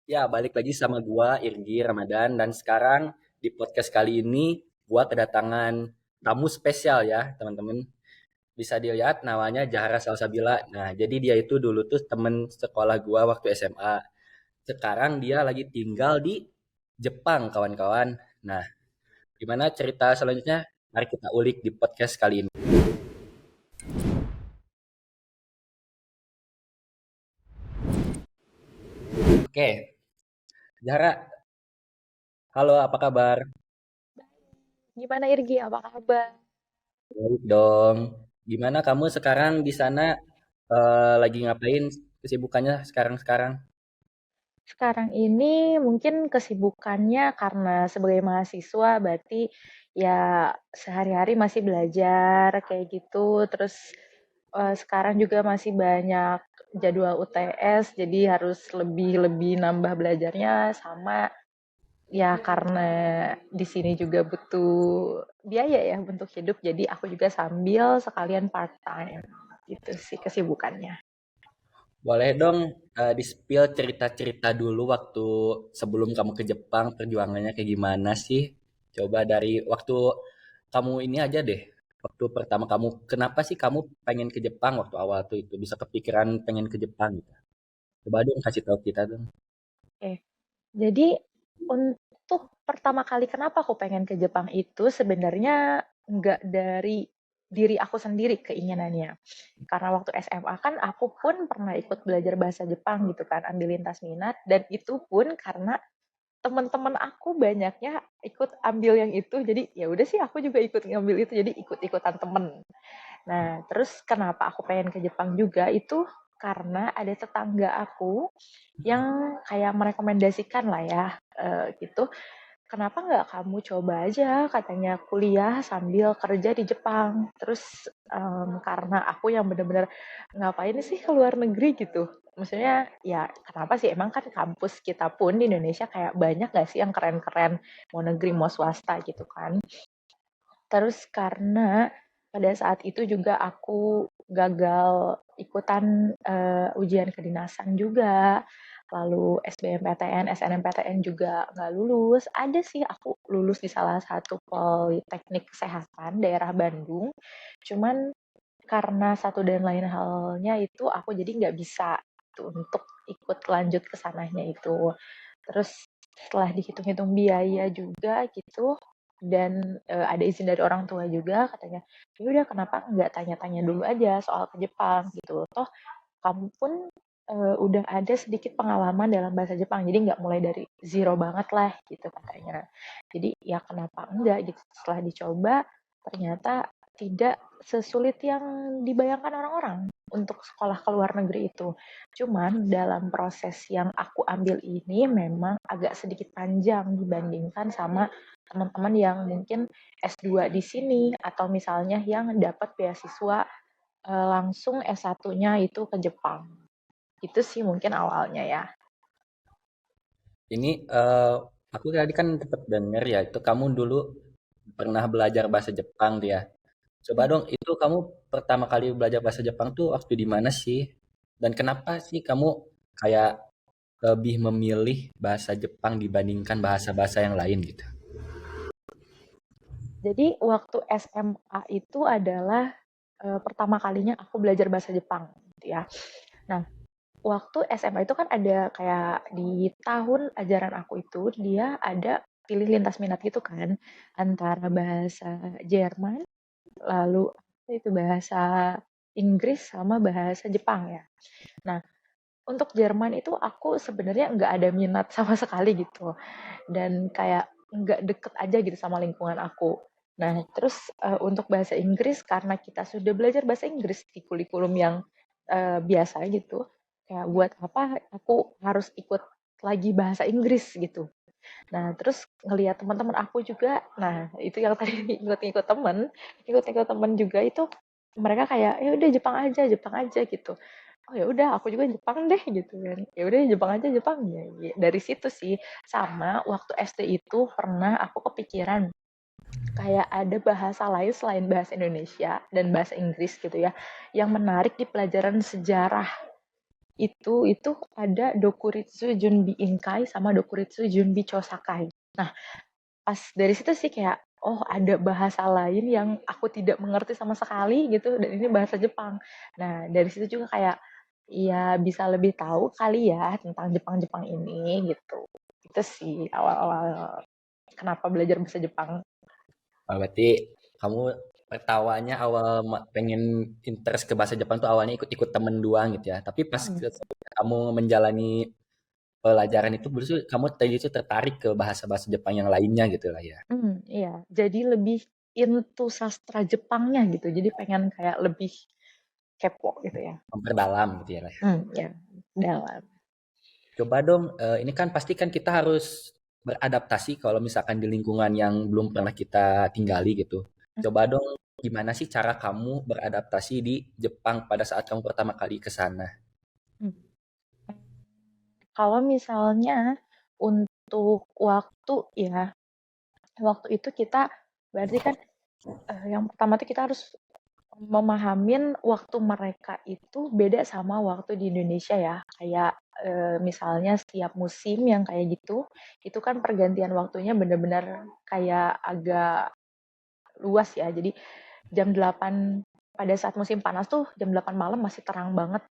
Ya, balik lagi sama gua Irgi Ramadan dan sekarang di podcast kali ini gua kedatangan tamu spesial ya, teman-teman. Bisa dilihat namanya Jahara Salsabila. Nah, jadi dia itu dulu tuh temen sekolah gua waktu SMA. Sekarang dia lagi tinggal di Jepang, kawan-kawan. Nah, gimana cerita selanjutnya? Mari kita ulik di podcast kali ini. Oke, Jahara, halo apa kabar? Gimana Irgi, apa kabar? Baik dong. Gimana kamu sekarang di sana lagi ngapain kesibukannya sekarang-sekarang? Sekarang ini mungkin kesibukannya karena sebagai mahasiswa berarti ya sehari-hari masih belajar kayak gitu. Terus sekarang juga masih banyak jadwal UTS, jadi harus lebih-lebih nambah belajarnya sama ya karena di sini juga butuh biaya ya untuk hidup, jadi aku juga sambil sekalian part time gitu sih kesibukannya. Boleh dong di-spill cerita-cerita dulu waktu sebelum kamu ke Jepang, perjuangannya kayak gimana sih? Coba dari waktu kamu ini aja deh. Waktu pertama kamu, kenapa sih kamu pengen ke Jepang waktu awal tuh itu bisa kepikiran pengen ke Jepang gitu? Coba dong kasih tahu kita dong. Oke. Jadi untuk pertama kali kenapa aku pengen ke Jepang itu sebenarnya nggak dari diri aku sendiri keinginannya. Karena waktu SMA kan aku pun pernah ikut belajar bahasa Jepang gitu kan, ambil lintas minat dan itu pun karena teman-teman aku banyaknya ikut ambil yang itu. Jadi ya udah sih aku juga ikut ngambil itu jadi ikut-ikutan temen. Nah, terus kenapa aku pengen ke Jepang juga itu karena ada tetangga aku yang kayak merekomendasikan lah ya gitu. Kenapa nggak kamu coba aja katanya kuliah sambil kerja di Jepang. Terus karena aku yang bener-bener ngapain sih ke luar negeri gitu. Maksudnya ya kenapa sih emang kan kampus kita pun di Indonesia kayak banyak gak sih yang keren-keren mau negeri mau swasta gitu kan. Terus karena pada saat itu juga aku gagal ikutan ujian kedinasan juga, lalu SBMPTN, SNMPTN juga nggak lulus. Ada sih aku lulus di salah satu politeknik kesehatan daerah Bandung, cuman karena satu dan lain halnya itu aku jadi nggak bisa tuh untuk ikut lanjut ke sananya itu. Terus setelah dihitung-hitung biaya juga gitu dan ada izin dari orang tua juga katanya, ya udah kenapa nggak tanya-tanya dulu aja soal ke Jepang gitu. Toh kamu pun udah ada sedikit pengalaman dalam bahasa Jepang, jadi nggak mulai dari zero banget lah gitu katanya. Jadi ya kenapa enggak gitu. Setelah dicoba ternyata tidak sesulit yang dibayangkan orang-orang untuk sekolah ke luar negeri itu. Cuman dalam proses yang aku ambil ini memang agak sedikit panjang dibandingkan sama teman-teman yang mungkin S2 di sini atau misalnya yang dapat beasiswa langsung S1-nya itu ke Jepang. Itu sih mungkin awalnya ya. Ini aku tadi kan tetap denger ya itu kamu dulu pernah belajar bahasa Jepang tuh ya. Coba dong, itu kamu pertama kali belajar bahasa Jepang tuh waktu di mana sih? Dan kenapa sih kamu kayak lebih memilih bahasa Jepang dibandingkan bahasa-bahasa yang lain gitu? Jadi waktu SMA itu adalah pertama kalinya aku belajar bahasa Jepang gitu ya. Nah, waktu SMA itu kan ada kayak di tahun ajaran aku itu dia ada pilih lintas minat gitu kan antara bahasa Jerman lalu itu bahasa Inggris sama bahasa Jepang ya. Nah, untuk Jerman itu aku sebenarnya nggak ada minat sama sekali gitu dan kayak nggak deket aja gitu sama lingkungan aku. Nah, terus untuk bahasa Inggris karena kita sudah belajar bahasa Inggris di kurikulum yang biasa gitu, kayak buat apa aku harus ikut lagi bahasa Inggris gitu. Nah, terus ngelihat teman-teman aku juga, nah itu yang tadi ikut-ikut temen, ikut-ikut temen juga itu mereka kayak ya udah Jepang aja gitu. Oh ya udah aku juga Jepang deh gitu kan. Ya udah Jepang aja Jepang ya. Ya, dari situ sih sama waktu SD itu pernah aku kepikiran kayak ada bahasa lain selain bahasa Indonesia dan bahasa Inggris gitu ya yang menarik di pelajaran sejarah itu ada Dokuritsu Junbi Inkai sama Dokuritsu Junbi Chosakai. Nah, pas dari situ sih kayak, oh ada bahasa lain yang aku tidak mengerti sama sekali gitu, dan ini bahasa Jepang. Nah, dari situ juga kayak, ya bisa lebih tahu kali ya tentang Jepang-Jepang ini gitu. Itu sih awal-awal kenapa belajar bahasa Jepang. Oh, berarti kamu pertawanya awal pengen interest ke bahasa Jepang tuh awalnya ikut-ikut temen doang gitu ya. Tapi pas Hmm. kamu menjalani pelajaran itu, berarti kamu tadi itu tertarik ke bahasa-bahasa Jepang yang lainnya gitu lah ya. Iya. Jadi lebih into sastra Jepangnya gitu. Jadi pengen kayak lebih kepo gitu ya. Memperdalam gitu ya lah ya. Ya, dalam. Coba dong, ini kan pasti kan kita harus beradaptasi kalau misalkan di lingkungan yang belum pernah kita tinggali gitu. Coba dong, gimana sih cara kamu beradaptasi di Jepang pada saat kamu pertama kali ke sana? Hmm. Kalau misalnya untuk waktu ya, waktu itu kita berarti kan yang pertama tuh kita harus memahamin waktu mereka itu beda sama waktu di Indonesia ya. Kayak misalnya setiap musim yang kayak gitu, itu kan pergantian waktunya benar-benar kayak agak luas ya. Jadi jam 8 pada saat musim panas tuh jam 8 malam masih terang banget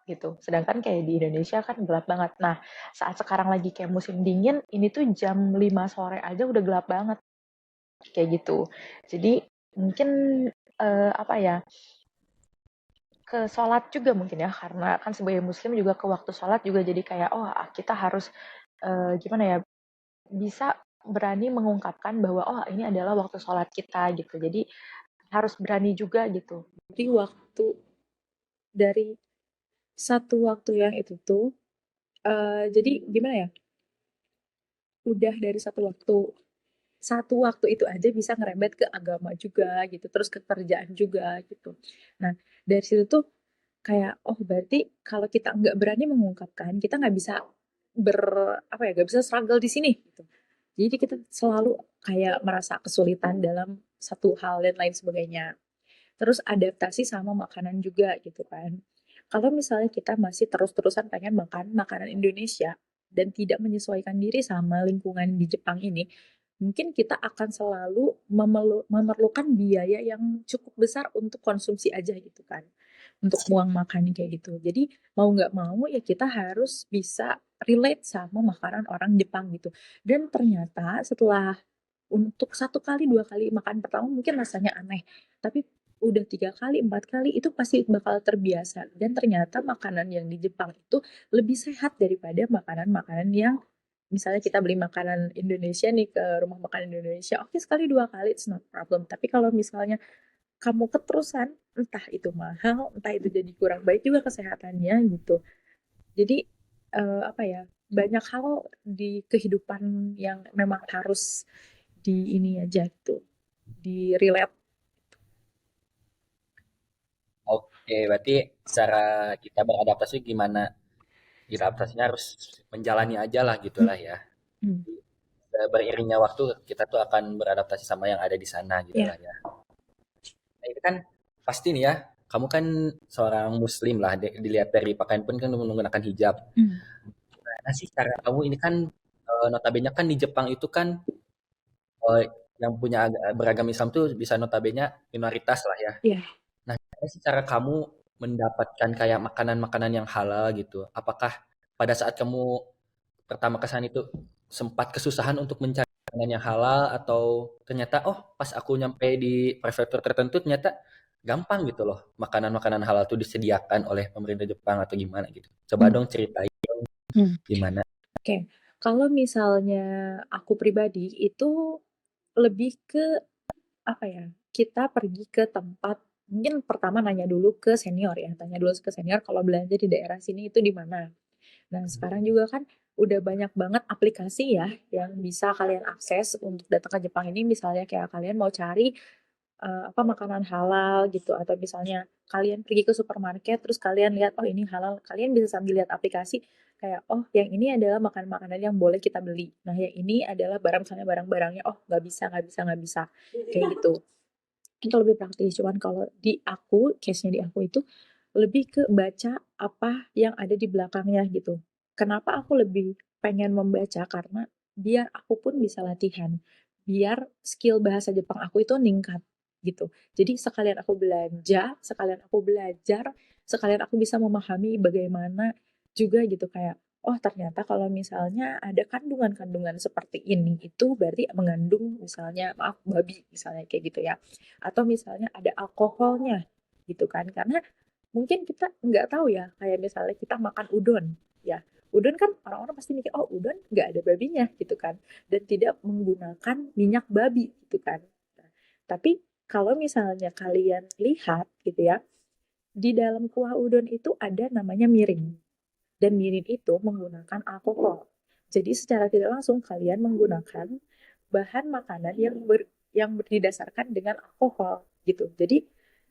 gitu. Sedangkan kayak di Indonesia kan gelap banget. Nah, saat sekarang lagi kayak musim dingin, ini tuh jam 5 sore aja udah gelap banget kayak gitu. Jadi mungkin apa ya, ke sholat juga mungkin ya, karena kan sebagai muslim juga ke waktu sholat juga jadi kayak, oh kita harus gimana ya, bisa berani mengungkapkan bahwa oh ini adalah waktu sholat kita gitu. Jadi harus berani juga gitu. Jadi waktu dari satu waktu yang itu tuh, jadi gimana ya, udah dari satu waktu itu aja bisa ngerembet ke agama juga gitu, terus ke kerjaan juga gitu. Nah, dari situ tuh kayak, oh berarti kalau kita nggak berani mengungkapkan, kita nggak bisa ber apa ya, nggak bisa struggle di sini gitu. Jadi kita selalu kayak merasa kesulitan dalam satu hal dan lain sebagainya. Terus adaptasi sama makanan juga gitu kan. Kalau misalnya kita masih terus-terusan pengen makan makanan Indonesia dan tidak menyesuaikan diri sama lingkungan di Jepang ini, mungkin kita akan selalu memerlukan biaya yang cukup besar untuk konsumsi aja gitu kan. Untuk uang makan kayak gitu. Jadi mau nggak mau ya kita harus bisa relate sama makanan orang Jepang gitu. Dan ternyata setelah untuk satu kali, dua kali makan pertama mungkin rasanya aneh, tapi udah tiga kali, empat kali itu pasti bakal terbiasa. Dan ternyata makanan yang di Jepang itu lebih sehat daripada makanan-makanan yang misalnya kita beli makanan Indonesia nih ke rumah makan Indonesia, oke sekali dua kali it's not problem. Tapi kalau misalnya kamu keterusan, entah itu mahal, entah itu jadi kurang baik juga kesehatannya gitu. Jadi apa ya, banyak hal di kehidupan yang memang harus di ini aja gitu, di relate. Oke, berarti cara kita beradaptasi gimana? Kita adaptasinya harus menjalani aja lah Hmm. gitulah ya. Hmm. Beriringnya waktu kita tuh akan beradaptasi sama yang ada di sana gitu Ya, lah ya. Nah, itu kan pasti nih ya, kamu kan seorang muslim lah, dilihat dari pakaian pun kan menggunakan hijab. hmm. Nah sih cara kamu ini kan notabene kan di Jepang itu kan eh, yang punya beragam Islam tuh bisa notabene minoritas lah ya. Ya, Nah, gimana sih cara kamu mendapatkan kayak makanan-makanan yang halal gitu? Apakah pada saat kamu pertama ke sana itu sempat kesusahan untuk mencari makanan yang halal atau ternyata oh pas aku nyampe di prefektur tertentu ternyata gampang gitu loh makanan-makanan halal itu disediakan oleh pemerintah Jepang atau gimana gitu. Coba hmm. dong ceritain Hmm. gimana. Oke, kalau misalnya aku pribadi itu lebih ke apa ya, kita pergi ke tempat, mungkin pertama nanya dulu ke senior ya, tanya dulu ke senior kalau belanja di daerah sini itu di mana. Nah, sekarang juga kan udah banyak banget aplikasi ya yang bisa kalian akses untuk datang ke Jepang ini. Misalnya kayak kalian mau cari apa makanan halal gitu, atau misalnya kalian pergi ke supermarket terus kalian lihat oh ini halal, kalian bisa sambil lihat aplikasi kayak oh yang ini adalah makanan-makanan yang boleh kita beli. Nah, yang ini adalah barang, misalnya barang-barangnya oh nggak bisa, nggak bisa, nggak bisa kayak gitu. Itu lebih praktis. Cuman kalau di aku, case-nya di aku itu lebih ke baca apa yang ada di belakangnya gitu. Kenapa aku lebih pengen membaca? Karena biar aku pun bisa latihan, biar skill bahasa Jepang aku itu meningkat gitu. Jadi sekalian aku belanja, sekalian aku belajar, sekalian aku bisa memahami bagaimana juga gitu kayak oh ternyata kalau misalnya ada kandungan-kandungan seperti ini itu berarti mengandung misalnya maaf babi misalnya kayak gitu ya. Atau misalnya ada alkoholnya gitu kan. Karena mungkin kita nggak tahu ya kayak misalnya kita makan udon ya. Udon kan orang-orang pasti mikir oh udon nggak ada babinya gitu kan dan tidak menggunakan minyak babi gitu kan. Nah, tapi kalau misalnya kalian lihat gitu ya, di dalam kuah udon itu ada namanya mirin. Dan mirin itu menggunakan alkohol. Jadi secara tidak langsung kalian menggunakan bahan makanan yang didasarkan dengan alkohol gitu. Jadi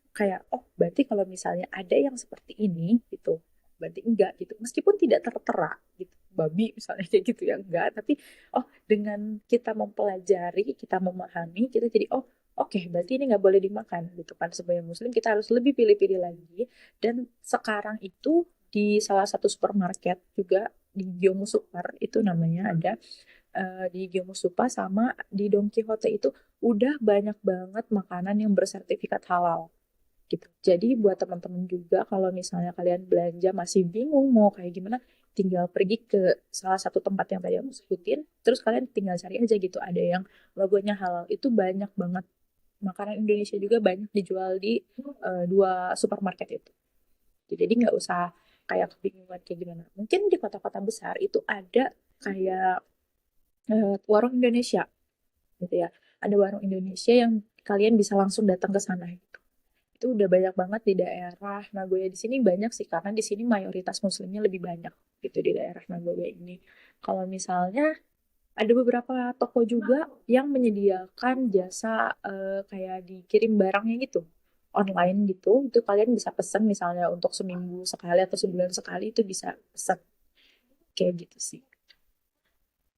kayak oh berarti kalau misalnya ada yang seperti ini gitu, berarti enggak gitu. Meskipun tidak tertera gitu. Babi misalnya kayak gitu ya enggak, tapi oh dengan kita mempelajari, kita memahami, kita jadi oh oke, berarti ini nggak boleh dimakan gitu kan. Sebagai muslim kita harus lebih pilih-pilih lagi. Dan sekarang itu di salah satu supermarket juga di Gyomusuper itu namanya ada di Gyomusupa sama di Don Quixote itu udah banyak banget makanan yang bersertifikat halal gitu. Jadi buat teman-teman juga kalau misalnya kalian belanja masih bingung mau kayak gimana, tinggal pergi ke salah satu tempat yang tadi aku sebutin, terus kalian tinggal cari aja gitu ada yang logonya halal. Itu banyak banget makanan Indonesia juga banyak dijual di dua supermarket itu. Jadi nggak usah kayak kebingungan kayak gimana. Mungkin di kota-kota besar itu ada kayak warung Indonesia gitu ya. Ada warung Indonesia yang kalian bisa langsung datang ke sana gitu. Itu udah banyak banget di daerah Nagoya di sini banyak sih karena di sini mayoritas muslimnya lebih banyak gitu di daerah Nagoya ini. Kalau misalnya ada beberapa toko juga yang menyediakan jasa kayak dikirim barangnya gitu online gitu. Itu kalian bisa pesen misalnya untuk seminggu sekali atau sebulan sekali itu bisa pesen kayak gitu sih.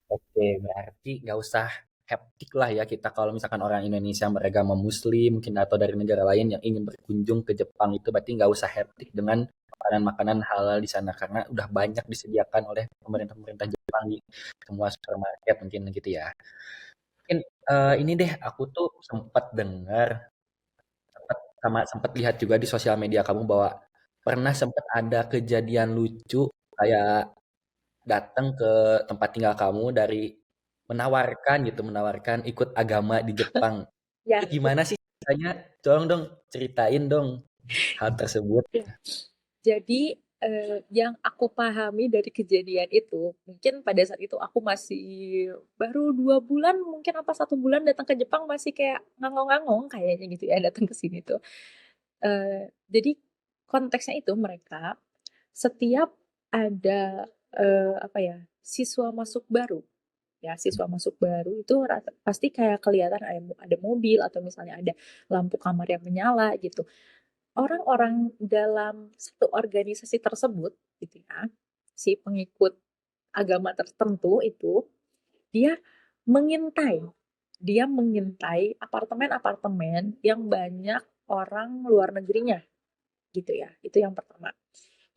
Oke, berarti nggak usah hektik lah ya kita kalau misalkan orang Indonesia beragama Muslim mungkin atau dari negara lain yang ingin berkunjung ke Jepang itu berarti nggak usah hektik dengan makanan-makanan halal di sana karena udah banyak disediakan oleh pemerintah-pemerintah Jepang di semua supermarket mungkin gitu ya. Mungkin ini deh aku tuh sempat dengar sama sempat lihat juga di sosial media kamu bahwa pernah sempat ada kejadian lucu kayak datang ke tempat tinggal kamu dari menawarkan ikut agama di Jepang. Itu Ya, gimana sih ceritanya? Tolong dong ceritain dong hal tersebut. betul. Jadi yang aku pahami dari kejadian itu, mungkin pada saat itu aku masih baru 2 bulan, mungkin apa 1 bulan datang ke Jepang masih kayak ngangong-ngangong kayaknya gitu ya datang ke sini tuh. Jadi konteksnya itu mereka setiap ada apa ya siswa masuk baru ya siswa masuk baru itu pasti kayak kelihatan ada mobil atau misalnya ada lampu kamar yang menyala gitu. Orang-orang dalam satu organisasi tersebut gitu ya, si pengikut agama tertentu itu dia mengintai dia mengintai apartemen-apartemen yang banyak orang luar negerinya gitu ya. Itu yang pertama.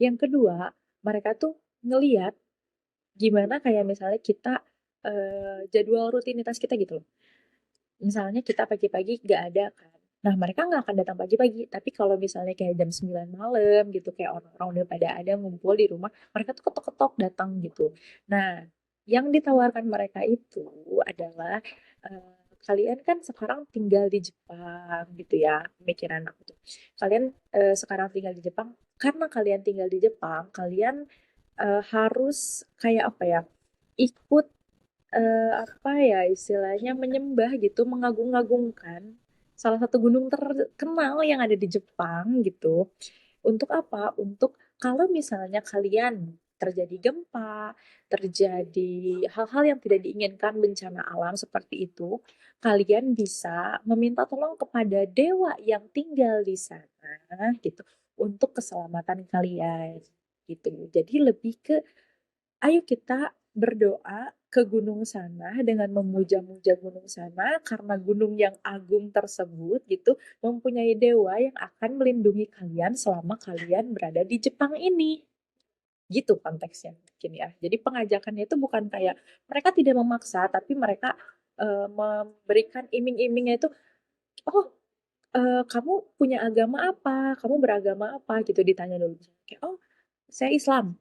Yang kedua, mereka tuh ngeliat gimana kayak misalnya kita jadwal rutinitas kita gitu loh. Misalnya kita pagi-pagi nggak ada kan. Nah, mereka nggak akan datang pagi-pagi. Tapi kalau misalnya kayak jam 9 malam gitu, kayak orang-orang udah pada ada ngumpul di rumah, mereka tuh ketok-ketok datang gitu. Nah, yang ditawarkan mereka itu adalah kalian kan sekarang tinggal di Jepang gitu ya, pemikiran aku tuh. Kalian sekarang tinggal di Jepang, karena kalian tinggal di Jepang, kalian harus kayak apa ya, ikut apa ya istilahnya menyembah gitu, mengagung-agungkan salah satu gunung terkenal yang ada di Jepang gitu. Untuk apa? Untuk kalau misalnya kalian terjadi gempa, terjadi hal-hal yang tidak diinginkan, bencana alam seperti itu, kalian bisa meminta tolong kepada dewa yang tinggal di sana gitu untuk keselamatan kalian gitu. Jadi lebih ke ayo kita berdoa ke gunung sana dengan memuja-muja gunung sana karena gunung yang agung tersebut gitu mempunyai dewa yang akan melindungi kalian selama kalian berada di Jepang ini. Gitu konteksnya mungkin ya. Jadi pengajakannya itu bukan kayak mereka tidak memaksa tapi mereka memberikan iming-imingnya itu, "Oh, kamu punya agama apa? Kamu beragama apa?" Gitu ditanya dulu. Kayak, "Oh, saya Islam."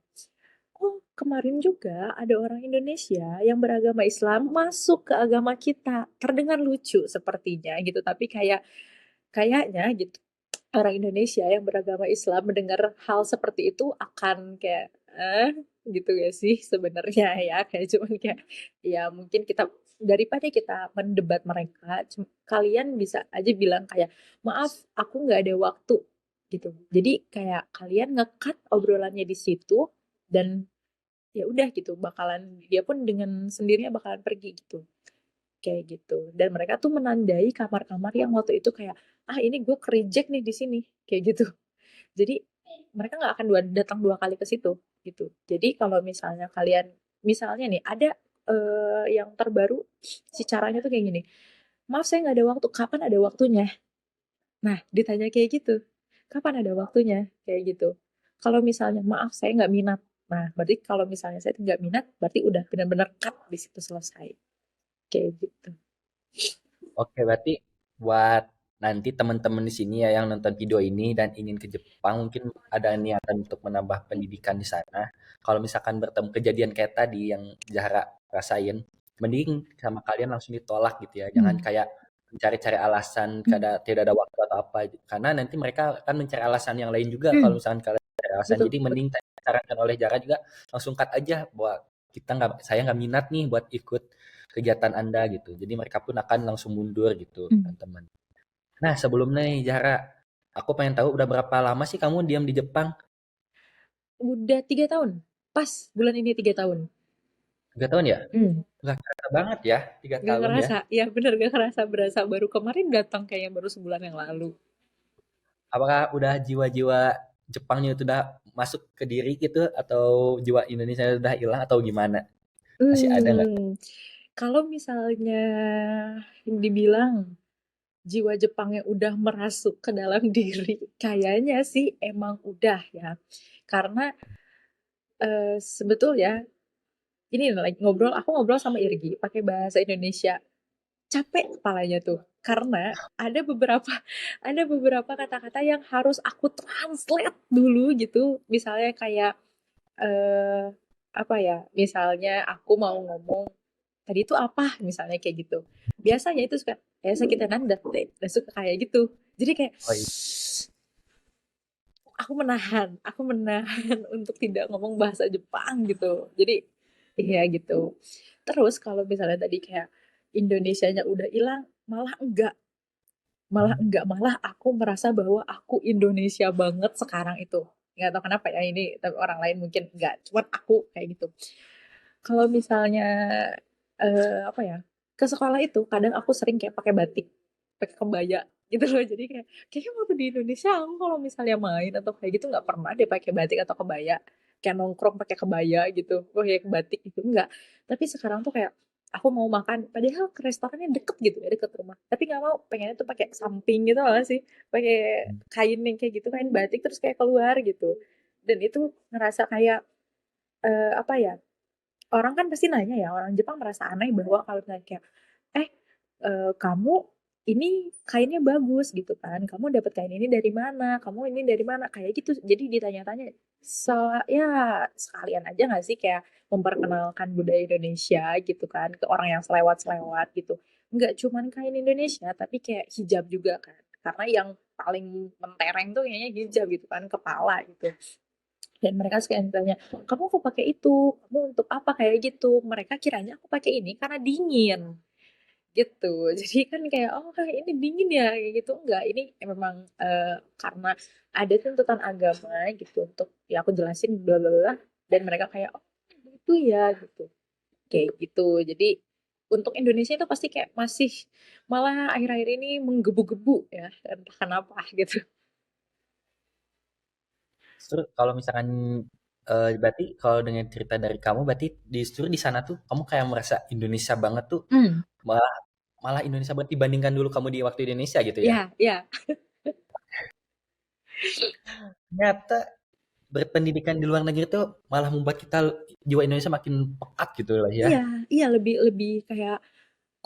Oh, kemarin juga ada orang Indonesia yang beragama Islam masuk ke agama kita. Terdengar lucu sepertinya gitu, tapi kayaknya gitu orang Indonesia yang beragama Islam mendengar hal seperti itu akan kayak gitu ya sih sebenarnya ya kayak cuman kayak ya mungkin kita daripada kita mendebat mereka kalian bisa aja bilang kayak maaf aku nggak ada waktu gitu jadi kayak kalian ngekat obrolannya di situ dan ya udah gitu bakalan dia pun dengan sendirinya bakalan pergi gitu kayak gitu dan mereka tuh menandai kamar-kamar yang waktu itu kayak ini gue kereject nih di sini kayak gitu jadi mereka nggak akan datang dua kali ke situ gitu jadi kalau misalnya kalian misalnya nih ada yang terbaru si caranya tuh kayak gini maaf saya nggak ada waktu kapan ada waktunya nah ditanya kayak gitu kapan ada waktunya kayak gitu kalau misalnya maaf saya nggak minat nah berarti kalau misalnya saya nggak minat berarti udah benar-benar cut di situ selesai kayak gitu. Oke, berarti buat nanti teman-teman di sini ya yang nonton video ini dan ingin ke Jepang mungkin ada niatan untuk menambah pendidikan di sana. Kalau misalkan bertemu kejadian kayak tadi yang Zahra rasain, mending sama kalian langsung ditolak gitu ya. Jangan Hmm. kayak mencari-cari alasan Hmm. tidak ada waktu atau apa. Karena nanti mereka akan mencari alasan yang lain juga kalau Hmm. misalkan kalian mencari alasan. Betul, Jadi betul. mending disarankan oleh Zahra juga langsung cut aja bahwa saya nggak minat nih buat ikut kegiatan Anda gitu. Jadi mereka pun akan langsung mundur gitu, Hmm. teman-teman. Nah, sebelumnya nih Zahra, aku pengen tahu udah berapa lama sih kamu diam di Jepang? Udah 3 tahun. Pas bulan ini 3 tahun. 3 tahun ya? Hmm. Nggak kerasa banget ya, tiga Gak tahun ya. ngerasa. Ya bener gak kerasa berasa. Baru kemarin datang kayaknya baru sebulan yang lalu. Apakah udah jiwa-jiwa Jepangnya itu udah masuk ke diri gitu, atau jiwa Indonesia udah hilang atau gimana? Masih ada nggak? Hmm. Kalau misalnya dibilang jiwa Jepangnya udah merasuk ke dalam diri, kayaknya sih emang udah ya. Karena sebetulnya ini lagi ngobrol, aku ngobrol sama Irgi pakai bahasa Indonesia. Capek kepalanya tuh karena ada beberapa kata-kata yang harus aku translate dulu gitu misalnya kayak eh apa ya misalnya aku mau ngomong tadi itu apa misalnya kayak gitu biasanya itu suka kita nanda dan suka kayak gitu jadi kayak Oh iya. aku menahan untuk tidak ngomong bahasa Jepang gitu jadi iya gitu terus kalau misalnya tadi kayak Indonesianya udah hilang malah aku merasa bahwa aku Indonesia banget sekarang itu nggak tahu kenapa ya ini tapi orang lain mungkin nggak cuman aku kayak gitu kalau misalnya apa ya ke sekolah itu kadang aku sering kayak pakai batik pakai kebaya gitu loh jadi kayaknya waktu di Indonesia aku kalau misalnya main atau kayak gitu nggak pernah deh pakai batik atau kebaya kayak nongkrong pakai kebaya gitu pakai batik gitu enggak tapi sekarang tuh kayak aku mau makan padahal ke restorannya deket gitu ya deket rumah tapi nggak mau pengennya tuh pakai samping gitu loh sih pakai kain yang kayak gitu kain batik terus kayak keluar gitu dan itu ngerasa kayak apa ya orang kan pasti nanya ya orang Jepang merasa aneh bahwa kalau misalnya kayak eh kamu ini kainnya bagus gitu kan kamu dapat kain ini dari mana kamu ini dari mana kayak gitu jadi ditanya-tanya ya sekalian aja nggak sih kayak memperkenalkan budaya Indonesia gitu kan ke orang yang selewat-selewat gitu nggak cuman kain Indonesia tapi kayak hijab juga kan karena yang paling mentereng tuh kayaknya hijab gitu kan kepala gitu dan mereka suka tanya kamu kok pakai itu kamu untuk apa kayak gitu mereka kiranya aku pakai ini karena dingin gitu jadi kan kayak oh kayak ini dingin ya kayak gitu enggak ini memang karena ada tuntutan agama gitu untuk ya aku jelasin bla bla bla dan mereka kayak oh itu ya gitu kayak gitu jadi untuk Indonesia itu pasti kayak masih malah akhir-akhir ini menggebu-gebu ya entah kenapa gitu. Terus kalau misalkan Berarti kalau dengan cerita dari kamu, berarti justru di sana tuh kamu kayak merasa Indonesia banget tuh, Hmm, malah malah Indonesia banget dibandingkan dulu kamu di waktu Indonesia gitu ya. ya, ya, Ternyata berpendidikan di luar negeri tuh malah membuat kita jiwa Indonesia makin pekat gitu lah ya. iya, iya lebih lebih kayak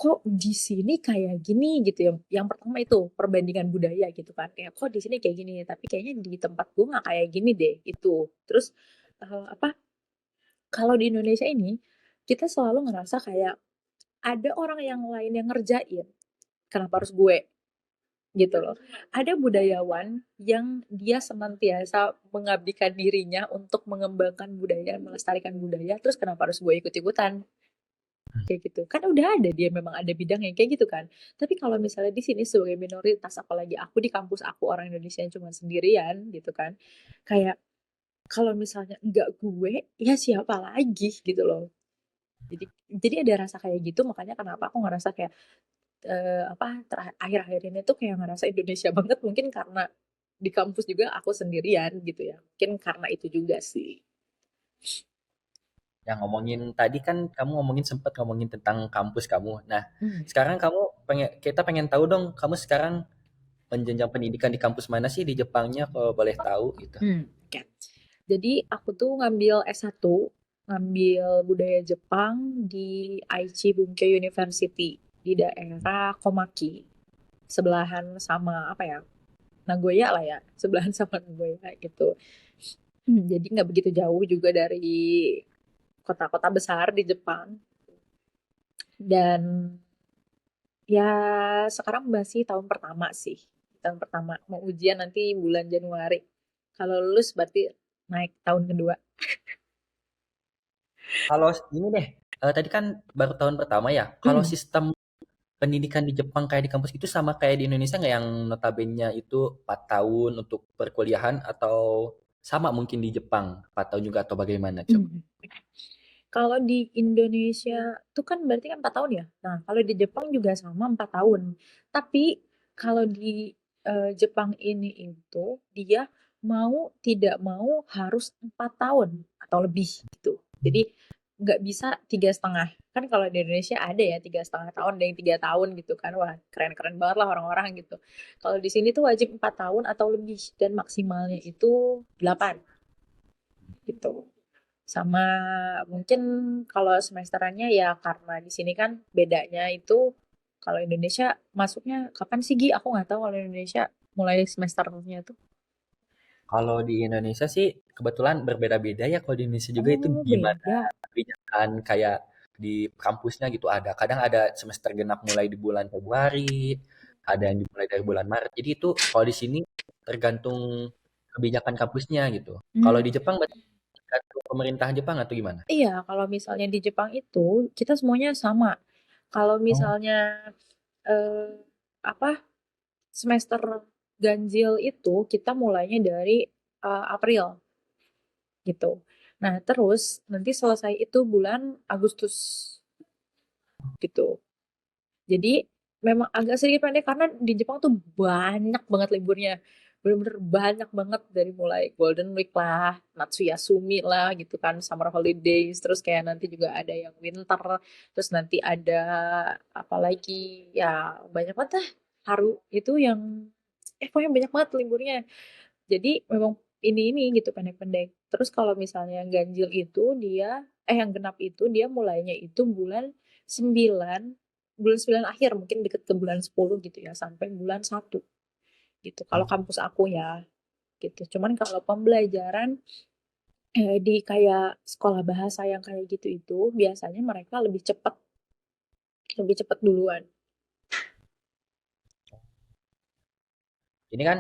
kok di sini kayak gini gitu ya. Yang pertama itu perbandingan budaya gitu kan. Kayak kok di sini kayak gini, tapi kayaknya di tempat gue nggak kayak gini deh itu. Terus apa? Kalau di Indonesia ini kita selalu ngerasa kayak ada orang yang lain yang ngerjain. Kenapa harus gue? Gitu loh. Ada budayawan yang dia senantiasa mengabdikan dirinya untuk mengembangkan budaya, melestarikan budaya, terus kenapa harus gue ikut-ikutan? Kayak gitu. Kan udah ada dia memang ada bidang yang kayak gitu kan. Tapi kalau misalnya di sini sebagai minoritas, apalagi aku di kampus aku orang Indonesia yang cuma sendirian gitu kan. Kayak kalau misalnya enggak gue, ya siapa lagi gitu loh. Jadi ada rasa kayak gitu makanya kenapa aku ngerasa kayak akhir-akhir ini tuh kayak ngerasa Indonesia banget mungkin karena di kampus juga aku sendirian gitu ya. Mungkin karena itu juga sih. Yang ngomongin tadi kan kamu sempat ngomongin tentang kampus kamu. Nah, Hmm. sekarang kita pengen tahu dong, kamu sekarang menjenjang pendidikan di kampus mana sih di Jepangnya kalau boleh tahu gitu. Oke. Jadi aku tuh ngambil S1, ngambil budaya Jepang di Aichi Bunkyo University di daerah Komaki. Sebelahan sama apa ya? Nagoya lah ya, sebelahan sama Nagoya gitu. Jadi nggak begitu jauh juga dari kota-kota besar di Jepang. Dan ya sekarang masih tahun pertama sih. Tahun pertama. Mau ujian nanti bulan Januari. Kalau lulus berarti naik tahun kedua. Kalau ini deh, tadi kan baru tahun pertama ya. Kalau Hmm. sistem pendidikan di Jepang kayak di kampus itu sama kayak di Indonesia nggak yang notabene itu 4 tahun untuk perkuliahan atau sama mungkin di Jepang 4 tahun juga atau bagaimana coba? Hmm. Kalau di Indonesia tuh kan berarti kan 4 tahun ya. Nah, kalau di Jepang juga sama 4 tahun. Tapi kalau di Jepang ini itu dia mau tidak mau harus 4 tahun atau lebih gitu. Jadi nggak bisa 3,5. Kan kalau di Indonesia ada ya 3,5 tahun, ada yang 3 tahun gitu kan. Wah, keren-keren banget lah orang-orang gitu. Kalau di sini tuh wajib 4 tahun atau lebih dan maksimalnya itu 8 gitu. Sama mungkin kalau semesterannya ya karena di sini kan bedanya itu kalau Indonesia masuknya kapan sih Gi? Aku nggak tahu kalau Indonesia mulai semesternya tuh. Kalau di Indonesia sih kebetulan berbeda-beda ya. Kalau di Indonesia juga itu Oh, gimana beda. kebijakan kayak di kampusnya gitu ada. Kadang ada semester genap mulai di bulan Februari, ada yang dimulai dari bulan Maret. Jadi itu kalau di sini tergantung kebijakan kampusnya gitu. Kalau Hmm, di Jepang berarti tergantung pemerintahan Jepang atau gimana? iya, kalau misalnya di Jepang itu kita semuanya sama. Kalau Oh, misalnya eh, apa semester ganjil itu kita mulainya dari April gitu. Nah, terus nanti selesai itu bulan Agustus gitu. Jadi memang agak sedikit pendek karena di Jepang tuh banyak banget liburnya. Bener-bener banyak banget dari mulai Golden Week lah, Natsuyasumi lah gitu kan, Summer Holidays, terus kayak nanti juga ada yang winter, terus nanti ada apa lagi, ya banyak banget lah. Haru itu yang, pokoknya banyak banget liburnya. Jadi memang ini gitu pendek-pendek. Terus kalau misalnya yang ganjil itu dia yang genap itu dia mulainya itu sembilan bulan 9 akhir mungkin deket ke bulan 10 gitu ya sampai bulan 1 gitu. Kalau kampus aku ya gitu. Cuman kalau pembelajaran di kayak sekolah bahasa yang kayak gitu itu biasanya mereka lebih cepat duluan. ini kan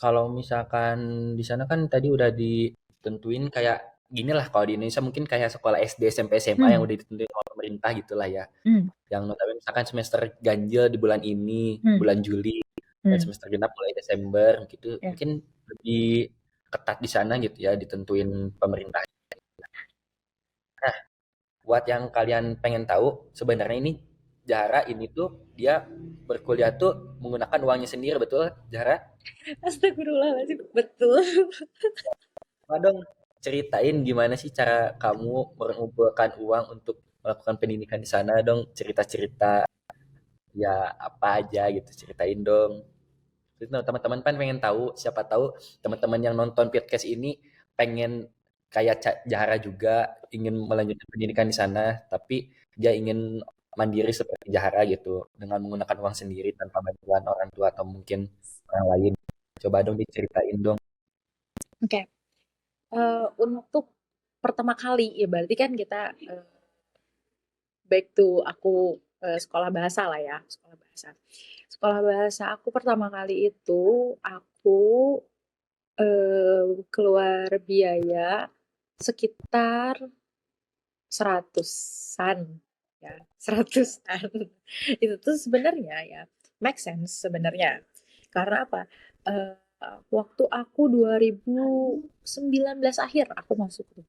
kalau misalkan di sana kan tadi udah ditentuin kayak gini lah kalau di Indonesia mungkin kayak sekolah SD, SMP, SMA yang Hmm, udah ditentuin oleh pemerintah gitulah ya. hmm, Yang notabene misalkan semester ganjil di bulan ini, hmm, bulan Juli, dan hmm, semester genap mulai Desember gitu. ya. Mungkin lebih ketat di sana gitu ya ditentuin pemerintah. Nah, buat yang kalian pengen tahu, sebenarnya ini Jahara ini tuh dia berkuliah tuh menggunakan uangnya sendiri, betul Jahara? Astagfirullahaladzim, betul. Apa dong? ceritain gimana sih cara kamu mengumpulkan uang untuk melakukan pendidikan di sana dong, cerita-cerita ya apa aja gitu, ceritain dong. Terus teman-teman kan pengen tahu, siapa tahu teman-teman yang nonton podcast ini pengen kayak Jahara juga ingin melanjutkan pendidikan di sana, tapi dia ingin mandiri seperti Jahara gitu, dengan menggunakan uang sendiri tanpa bantuan orang tua atau mungkin orang lain. Coba dong diceritain dong. Oke. Untuk pertama kali ya berarti kan kita back to aku sekolah bahasa lah ya, sekolah bahasa. Sekolah bahasa aku pertama kali itu aku keluar biaya sekitar seratusan ya, seratusan. Itu tuh sebenarnya ya make sense sebenarnya. Karena apa? Eh, Waktu aku 2019 akhir aku masuk tuh.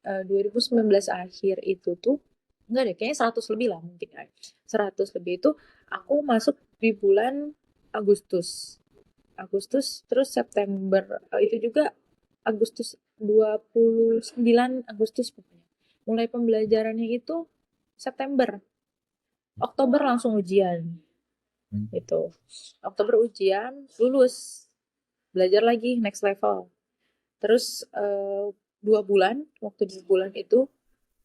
2019 akhir itu tuh enggak deh, kayaknya 100 lebih lah mungkin ya. 100 lebih itu aku masuk di bulan Agustus. Agustus terus September itu juga Agustus 29 Agustus pokoknya. Mulai pembelajarannya itu September. Oktober langsung ujian gitu. Oktober ujian, lulus. Belajar lagi next level. Terus 2 bulan, waktu 2 bulan itu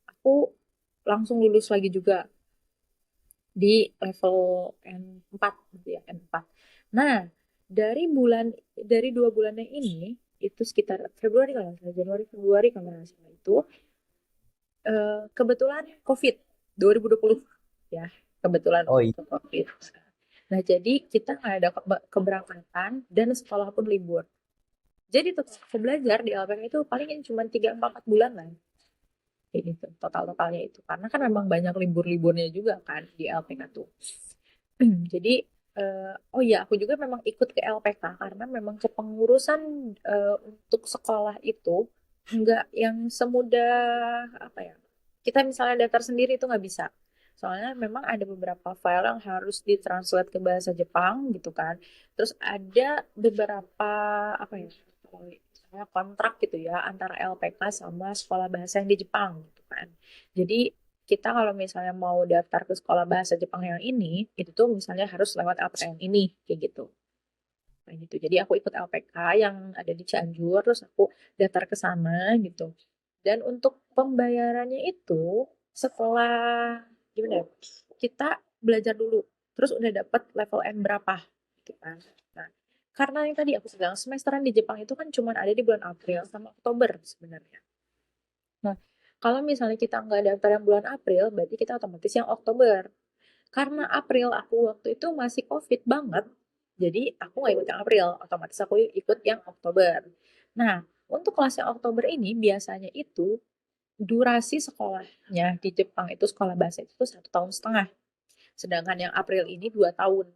aku langsung lulus lagi juga di level N4 gitu ya, N4. Nah, dari 2 bulannya ini itu sekitar Februari kalau nggak salah, Januari Februari kalau nggak salah itu kebetulan COVID 2020 ya, kebetulan Oh iya, COVID. Nah, jadi kita nggak ada keberangkatan dan sekolah pun libur. Jadi tetap aku belajar di LPK itu paling cuma 3-4 bulan lah. Kayak gitu, totalnya itu. Karena kan memang banyak libur-liburnya juga kan di LPK tuh. Jadi, oh iya, aku juga memang ikut ke LPK karena memang kepengurusan untuk sekolah itu nggak yang semudah apa ya. Kita misalnya daftar sendiri itu nggak bisa. Soalnya memang ada beberapa file yang harus ditranslate ke bahasa Jepang gitu kan. Terus ada beberapa apa ya, misalnya kontrak gitu ya antara LPK sama sekolah bahasa yang di Jepang gitu kan. Jadi kita kalau misalnya mau daftar ke sekolah bahasa Jepang yang ini, itu tuh misalnya harus lewat LPTN ini, kayak gitu. Kayak gitu. Jadi aku ikut LPK yang ada di Cianjur, terus aku daftar ke sana gitu. Dan untuk pembayarannya itu setelah gimana ya? Kita belajar dulu, terus udah dapat level N berapa, gitu kan. Nah, karena yang tadi aku bilang semesteran di Jepang itu kan cuma ada di bulan April sama Oktober sebenarnya. Nah, kalau misalnya kita nggak daftar yang bulan April, berarti kita otomatis yang Oktober. Karena April aku waktu itu masih COVID banget, jadi aku nggak ikut yang April, otomatis aku ikut yang Oktober. Nah, untuk kelas yang Oktober ini biasanya itu durasi sekolahnya di Jepang itu sekolah bahasa itu 1,5 tahun. Sedangkan yang April ini 2 tahun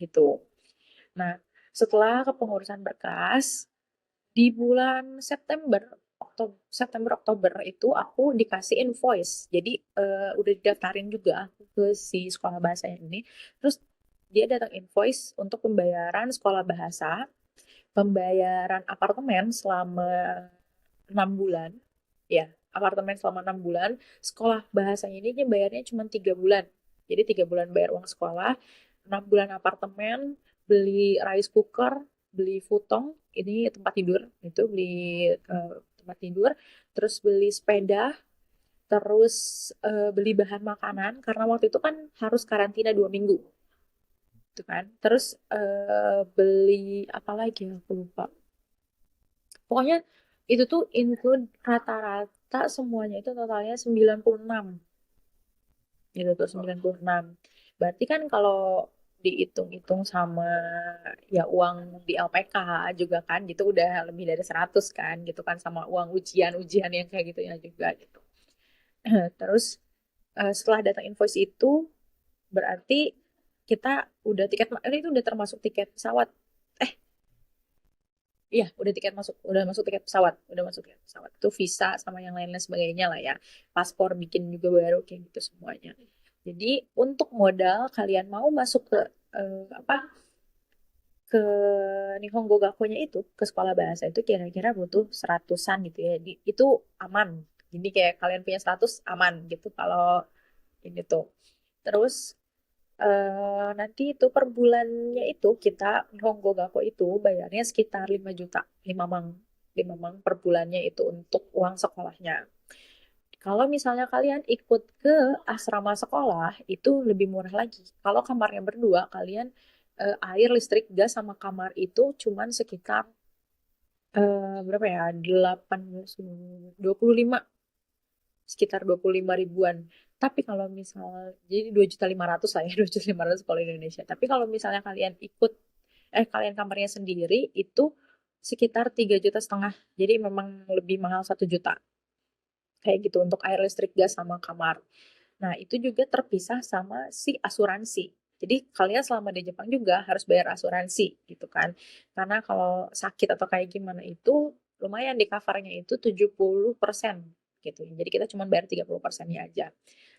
gitu. Nah, setelah kepengurusan berkas, di bulan September Oktober itu aku dikasih invoice. Jadi udah didaftarin juga ke si sekolah bahasa ini. Terus dia datang invoice untuk pembayaran sekolah bahasa, pembayaran apartemen selama 6 bulan. Ya, apartemen selama 6 bulan. Sekolah bahasanya ini dia bayarnya cuma 3 bulan. Jadi 3 bulan bayar uang sekolah, 6 bulan apartemen, beli rice cooker, beli futong, ini tempat tidur, itu beli tempat tidur, terus beli sepeda, terus beli bahan makanan, karena waktu itu kan harus karantina 2 minggu, gitu kan. Terus beli apa lagi aku lupa. Pokoknya itu tuh include rata-rata semuanya itu totalnya 96. Gitu tuh 96. Berarti kan kalau dihitung-hitung sama ya uang di LPK juga kan gitu udah lebih dari 100 kan gitu kan sama uang ujian-ujian yang kayak gitu ya juga gitu. Terus setelah data invoice itu berarti kita udah itu udah termasuk tiket pesawat. Eh, iya, udah masuk tiket pesawat, udah masuk tiket pesawat. Itu visa sama yang lain-lain sebagainya lah ya. Paspor bikin juga baru kayak gitu semuanya. Jadi untuk modal kalian mau masuk ke apa ke Nihongo Gakko-nya itu, ke sekolah bahasa itu kira-kira butuh 100-an gitu ya. Itu aman. Jadi kayak kalian punya 100 aman gitu kalau ini tuh. Terus nanti itu per bulannya itu kita Nihongo Gakko itu bayarnya sekitar 5 juta, 5 mang. 5 mang per bulannya itu untuk uang sekolahnya. Kalau misalnya kalian ikut ke asrama sekolah, itu lebih murah lagi. Kalau kamarnya berdua, kalian air, listrik, gas sama kamar itu cuman sekitar berapa ya? 18, 25, sekitar 25 ribuan. Tapi kalau misal, jadi 2.500.000 lah ya, 2.500.000 kalau Indonesia. Tapi kalau misalnya kalian ikut, kalian kamarnya sendiri, itu sekitar 3,5 juta. Jadi memang lebih mahal 1 juta. Kayak gitu untuk air, listrik, gas, sama kamar. Nah, itu juga terpisah sama si asuransi. Jadi kalian selama di Jepang juga harus bayar asuransi gitu kan. Karena kalau sakit atau kayak gimana itu lumayan di covernya itu 70% gitu. Jadi kita cuma bayar 30%-nya aja.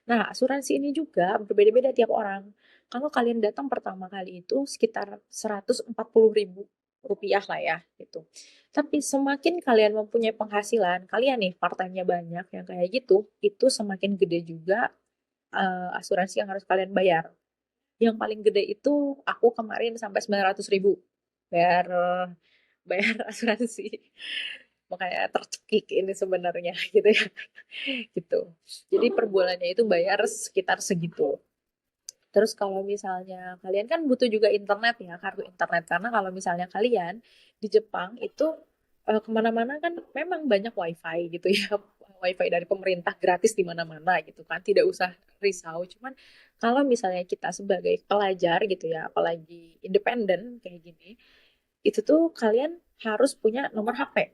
Nah, asuransi ini juga berbeda-beda tiap orang. Kalau kalian datang pertama kali itu sekitar 140.000 rupiah lah ya gitu. Tapi semakin kalian mempunyai penghasilan, kalian nih part-time-nya banyak yang kayak gitu, itu semakin gede juga asuransi yang harus kalian bayar. Yang paling gede itu aku kemarin sampai 900.000 bayar bayar asuransi. Makanya tercekik ini sebenarnya gitu ya. Gitu. Jadi per bulannya itu bayar sekitar segitu. Terus kalau misalnya kalian kan butuh juga internet ya, kartu internet. Karena kalau misalnya kalian di Jepang itu kemana-mana kan memang banyak wifi gitu ya. Wifi dari pemerintah gratis di mana-mana gitu kan. Tidak usah risau. Cuman kalau misalnya kita sebagai pelajar gitu ya, apalagi independen kayak gini, itu tuh kalian harus punya nomor HP.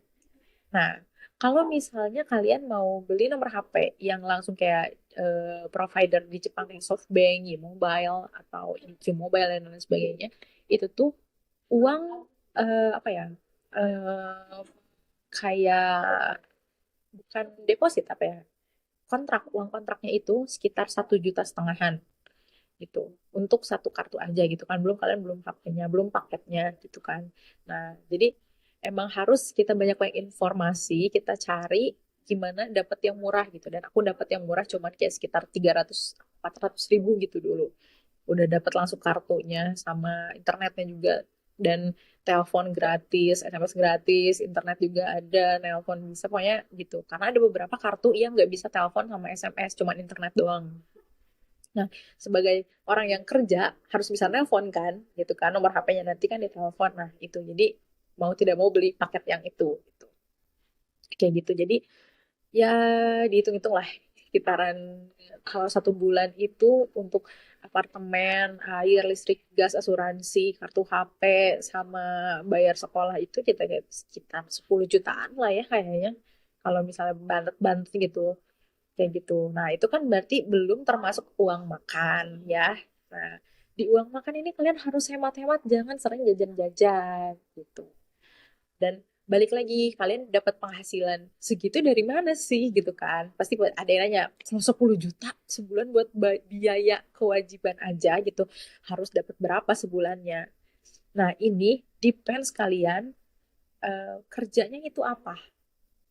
Nah, kalau misalnya kalian mau beli nomor HP yang langsung kayak provider di Jepang kayak SoftBank, Y-Mobile, atau IQ Mobile dan lain sebagainya, itu tuh uang apa ya, eh, kayak bukan deposit apa ya, uang kontraknya itu sekitar 1,5 jutaan gitu untuk satu kartu aja gitu kan, belum kalian belum HP-nya, belum paketnya gitu kan. Nah, jadi emang harus kita banyak informasi, kita cari gimana dapat yang murah gitu. Dan aku dapat yang murah cuman kayak sekitar 300-400 ribu gitu dulu. Udah dapat langsung kartunya sama internetnya juga, dan telepon gratis, SMS gratis, internet juga ada, nelpon bisa, pokoknya gitu. Karena ada beberapa kartu yang nggak bisa telepon sama SMS, cuman internet doang. Nah, sebagai orang yang kerja harus bisa nelpon kan, gitu kan, nomor HP-nya nanti kan ditelepon. Nah, itu jadi mau tidak mau beli paket yang itu, gitu. Kayak gitu. Jadi ya dihitung-hitung lah sekitaran kalau 1 bulan itu untuk apartemen, air, listrik, gas, asuransi, kartu HP, sama bayar sekolah itu kita kayak sekitar 10 jutaan lah ya kayaknya. Kalau misalnya banget-banget gitu kayak gitu. Nah, itu kan berarti belum termasuk uang makan ya. Nah, di uang makan ini kalian harus hemat-hemat, jangan sering jajan-jajan gitu. Dan balik lagi, kalian dapat penghasilan segitu dari mana sih gitu kan? Pasti buat ada yang nanya, kalau 10 juta sebulan buat biaya kewajiban aja gitu, harus dapat berapa sebulannya? Nah, ini depends kalian kerjanya itu apa?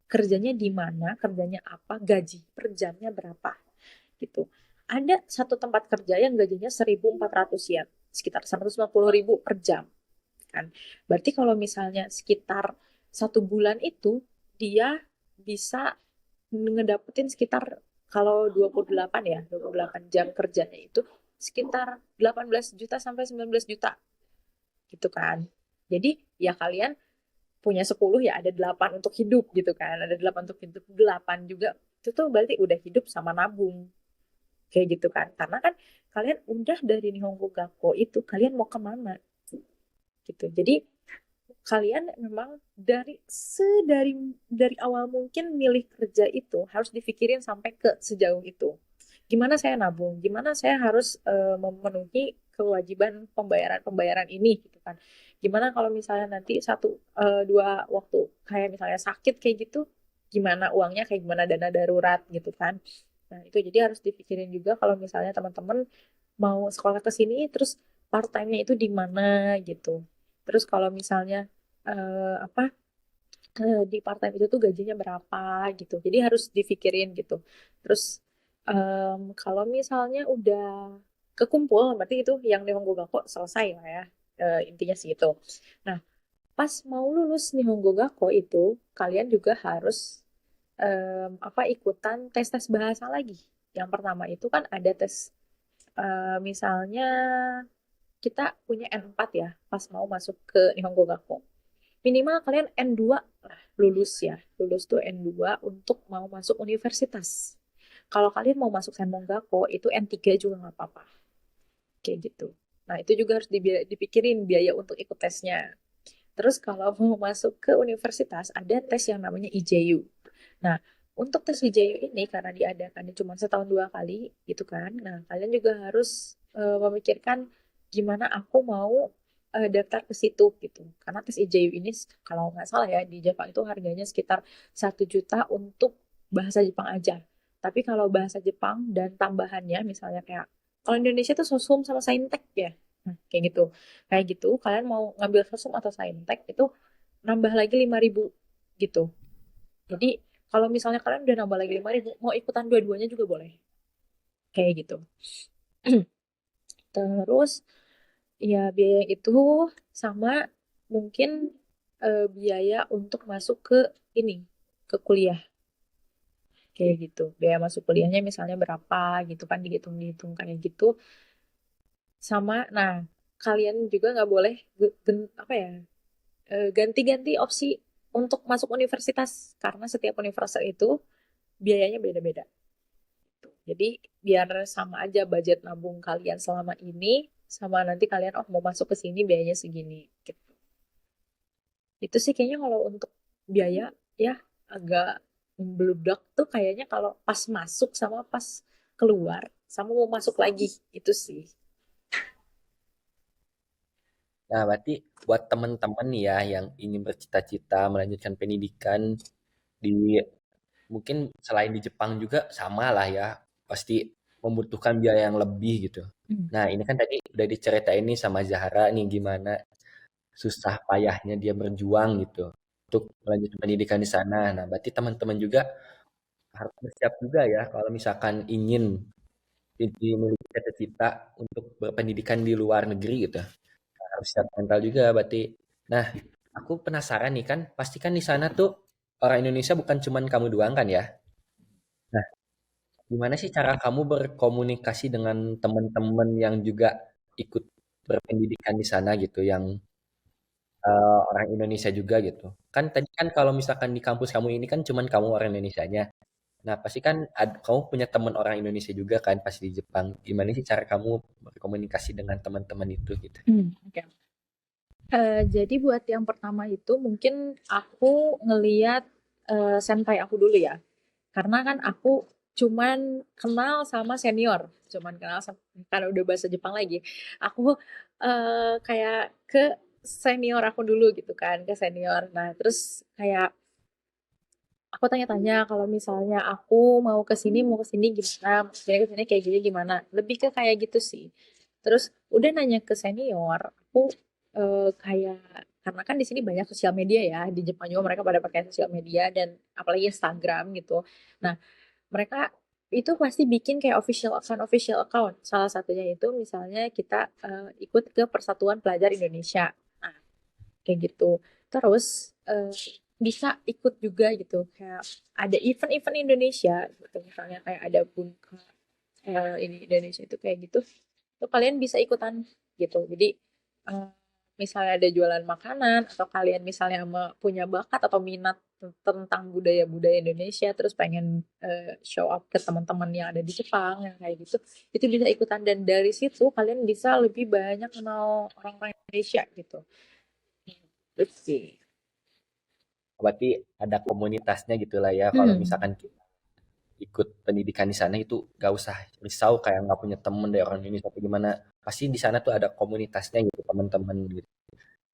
Kerjanya di mana, kerjanya apa, gaji per jamnya berapa gitu. Ada satu tempat kerja yang gajinya 1.400 yen, sekitar 150.000 per jam kan. Berarti kalau misalnya sekitar 1 bulan itu dia bisa ngedapetin sekitar, kalau 28 ya, 28 jam kerjanya itu sekitar 18 juta sampai 19 juta gitu kan. Jadi ya kalian punya 10 ya ada 8 untuk hidup gitu kan. Ada 8 untuk hidup, 8 juga itu tuh berarti udah hidup sama nabung. Kayak gitu kan. Karena kan kalian udah dari Nihongo Gakko itu kalian mau kemana gitu. Jadi kalian memang dari awal mungkin milih kerja itu harus dipikirin sampai ke sejauh itu. Gimana saya nabung? Gimana saya harus memenuhi kewajiban pembayaran ini gitu kan. Gimana kalau misalnya nanti 1 2 waktu kayak misalnya sakit kayak gitu, gimana uangnya, kayak gimana dana darurat gitu kan. Nah, itu jadi harus dipikirin juga kalau misalnya teman-teman mau sekolah ke sini terus part time-nya itu di mana gitu. Terus kalau misalnya apa di part time itu tuh gajinya berapa gitu. Jadi harus dipikirin gitu. Terus kalau misalnya udah kekumpul, berarti itu yang Nihongo Gakko selesai lah ya. Intinya sih itu. Nah, pas mau lulus Nihongo Gakko itu, kalian juga harus ikutan tes-tes bahasa lagi. Yang pertama itu kan ada tes misalnya kita punya N4 ya, pas mau masuk ke Nihongo Gakko. Minimal kalian N2 lah lulus ya. Lulus tuh N2 untuk mau masuk universitas. Kalau kalian mau masuk Senmong Gakko, itu N3 juga nggak apa-apa. Kayak gitu. Nah, itu juga harus dipikirin biaya untuk ikut tesnya. Terus kalau mau masuk ke universitas, ada tes yang namanya IJU. Nah, untuk tes IJU ini karena diadakannya cuma setahun 2 kali, gitu kan. Nah, kalian juga harus memikirkan gimana aku mau daftar ke situ gitu. Karena tes IJU ini kalau nggak salah ya di Jepang itu harganya sekitar 1 juta untuk bahasa Jepang aja. Tapi kalau bahasa Jepang dan tambahannya misalnya kayak kalau Indonesia tuh sosum sama saintek ya. Nah, kayak gitu. Kayak gitu, kalian mau ngambil sosum atau saintek itu nambah lagi 5.000 gitu. Jadi kalau misalnya kalian udah nambah lagi 5.000, mau ikutan dua-duanya juga boleh. Kayak gitu. Terus ya biaya itu sama mungkin biaya untuk masuk ke ini, ke kuliah. Kayak gitu. Biaya masuk kuliahnya misalnya berapa gitu kan dihitung-hitung kayak gitu. Sama, nah kalian juga nggak boleh ganti-ganti opsi untuk masuk universitas karena setiap universitas itu biayanya beda-beda. Jadi biar sama aja budget nabung kalian selama ini sama nanti kalian mau masuk ke sini biayanya segini gitu. Itu sih kayaknya kalau untuk biaya ya agak membludak tuh kayaknya kalau pas masuk sama pas keluar sama mau masuk lagi itu sih. Nah, berarti buat teman-teman nih ya yang ingin bercita-cita melanjutkan pendidikan di mungkin selain di Jepang juga sama lah ya, pasti membutuhkan biaya yang lebih gitu. Hmm. Nah, ini kan tadi udah diceritain nih sama Zahra nih gimana susah payahnya dia berjuang gitu untuk melanjutkan pendidikan di sana. Nah, berarti teman-teman juga harus bersiap juga ya kalau misalkan ingin memiliki cita-cita untuk berpendidikan di luar negeri gitu. Harus siap mental juga berarti. Nah, aku penasaran nih kan, pasti kan di sana tuh orang Indonesia bukan cuman kamu doang kan ya? Nah, gimana sih cara kamu berkomunikasi dengan teman-teman yang juga ikut berpendidikan di sana gitu, yang orang Indonesia juga gitu? Kan tadi kan kalau misalkan di kampus kamu ini kan cuman kamu orang Indonesianya. Nah, pasti kan kamu punya teman orang Indonesia juga kan pas di Jepang. Gimana sih cara kamu berkomunikasi dengan teman-teman itu gitu? Oke. Jadi buat yang pertama itu mungkin aku ngeliat senpai aku dulu ya. Karena kan aku cuman kenal sama senior. Cuman kenal sama, karena udah bahasa Jepang lagi. Aku kayak ke senior aku dulu gitu kan, ke senior. Nah, terus kayak aku tanya-tanya kalau misalnya aku mau ke sini gimana, maksudnya ke sini kayak gini gimana. Lebih ke kayak gitu sih. Terus udah nanya ke senior, aku kayak karena kan di sini banyak sosial media ya, di Jepang juga mereka pada pakai sosial media dan apalagi Instagram gitu. Nah, mereka itu pasti bikin kayak official account. Salah satunya itu misalnya kita ikut ke Persatuan Pelajar Indonesia. Nah, kayak gitu. Terus bisa ikut juga gitu kayak ada event-event Indonesia gitu misalnya kayak ada Bunka ini Indonesia itu kayak gitu tuh kalian bisa ikutan gitu jadi eh, misalnya ada jualan makanan atau kalian misalnya punya bakat atau minat tentang budaya-budaya Indonesia terus pengen show up ke teman-teman yang ada di Jepang yang kayak gitu itu bisa ikutan dan dari situ kalian bisa lebih banyak kenal orang-orang Indonesia gitu. Terus sih. Berarti ada komunitasnya gitulah ya. Kalau Hmm. misalkan kita ikut pendidikan di sana itu gak usah risau kayak nggak punya temen dari orang Indonesia atau gimana. Pasti di sana tuh ada komunitasnya gitu teman-teman gitu.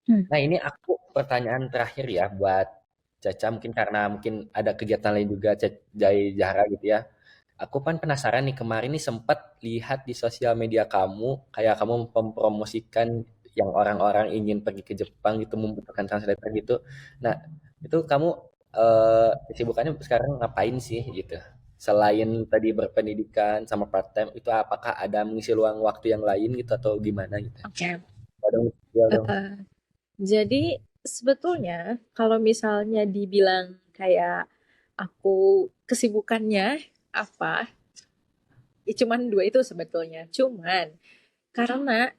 Hmm. Nah ini aku pertanyaan terakhir ya buat Caca mungkin karena mungkin ada kegiatan lain juga Jai Zahra gitu ya. Aku kan penasaran nih kemarin nih sempat lihat di sosial media kamu kayak kamu mempromosikan yang orang-orang ingin pergi ke Jepang gitu membutuhkan translator gitu. Nah, itu kamu kesibukannya sekarang ngapain sih gitu? Selain tadi berpendidikan sama part time, itu apakah ada mengisi luang waktu yang lain gitu atau gimana gitu? Oke. Dong, ya dong. Eh, jadi sebetulnya kalau misalnya dibilang kayak aku kesibukannya apa, ya cuman dua itu sebetulnya. Cuman karena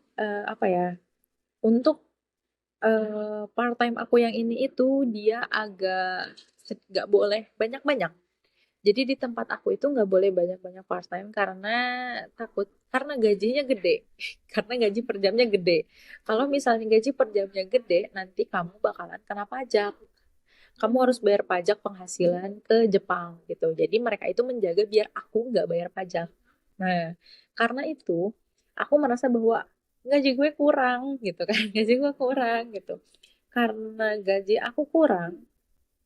apa ya, untuk part time aku yang ini itu dia agak nggak boleh banyak-banyak. Jadi di tempat aku itu nggak boleh banyak-banyak part time karena takut, karena gajinya gede, karena gaji per jamnya gede. Kalau misalnya gaji per jamnya gede, nanti kamu bakalan kena pajak. Kamu harus bayar pajak penghasilan ke Jepang gitu. Jadi mereka itu menjaga biar aku nggak bayar pajak. Nah, karena itu aku merasa bahwa gaji gue kurang gitu kan, gaji gue kurang gitu. Karena gaji aku kurang,